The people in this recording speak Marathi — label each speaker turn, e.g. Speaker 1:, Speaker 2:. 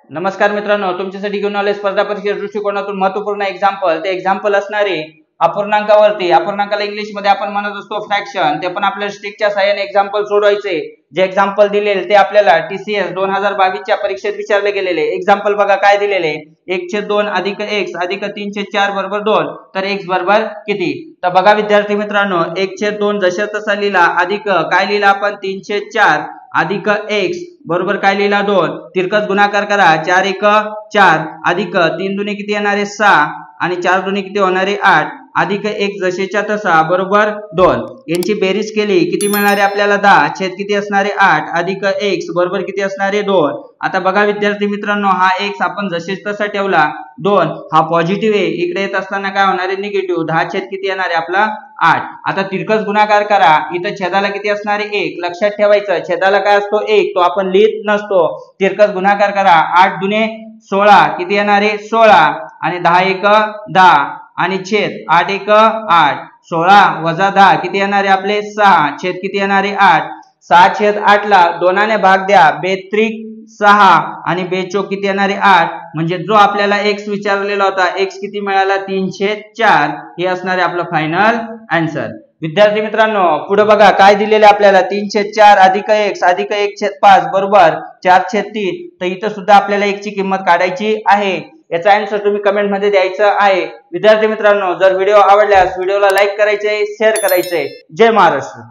Speaker 1: नमस्कार मित्रांनो, तुमच्यासाठी घेऊन आले स्पर्धा परीक्षा दृष्टिकोनातून महत्त्वपूर्ण एक्झाम्पल. ते एक्झाम्पल असणारे अपूर्णांकावरती. अपूर्णांकाला इंग्लिश मध्ये आपण म्हणत असतो फ्रॅक्शन. ते पण आपल्याला स्टिकच्या सहाय्याने एक्झाम्पल सोडवायचे. जे एक्झाम्पल दिलेले ते आपल्याला TCS 2022 च्या परीक्षेत विचारले गेलेले. एक्झाम्पल बघा काय दिलेले. 1/2 अधिक x अधिक 3/4 बरोबर 2. तर x बरोबर किती? तर बघा विद्यार्थी मित्रांनो, 1/2 जशा तसा लिहिला, अधिक काय लिहिला आपण 3/4 अधिक x बरोबर काय लिहिला 2. तिरकस गुणाकार करा. 4 1 4 अधिक 3 दुणे किती येणार आहे 6 आणि 4 दुणे किती होणार आहे 8 अधिक 1 जसेच्या तसा बरोबर 2. यांची बेरीज केली किती मिळणार आहे आपल्याला 10 छेद किती असणार आहे 8 अधिक x बरोबर किती असणार आहे 2. आता बघा विद्यार्थी मित्रांनो, हा x आपण जसेच तसा ठेवला. 2 हा पॉझिटिव्ह आहे, इकडे येत असताना काय होणार आहे निगेटिव्ह. 10 छेद किती येणार आहे आपला 8. आता तिरकस गुणाकार करा. इथं छेदाला किती असणार आहे 1. लक्षात ठेवायचं, छेदाला काय असतो 1, तो आपण लिहित नसतो. तिरकस गुणाकार करा. 8 दुणे 16 किती येणार आहे 16 आणि 10 1 10 आणि छेद 8 1 8. 16 वजा 10 किती येणार आहे आपले 6 छेद किती येणार आहे 8. 6/8 ला 2 ने भाग द्या. 2×3=6 आणि 2×4 किती येणार आहे 8. म्हणजे जो आपल्याला x विचारलेला होता, x किती मिळाला 3/4. हे असणार आहे आपलं फायनल आन्सर. विद्यार्थी मित्रांनो, पुढे बघा काय दिलेले आपल्याला 3/4 अधिक x अधिक 1/5 बरोबर 4/3. तर इथं सुद्धा आपल्याला x ची किंमत काढायची आहे. याचा आन्सर तुम्ही कमेंट मध्ये द्यायचा आहे. विद्यार्थी मित्रांनो, जर व्हिडिओ आवडल्यास व्हिडिओला लाईक करायचे, शेअर करायचे. जय महाराष्ट्र.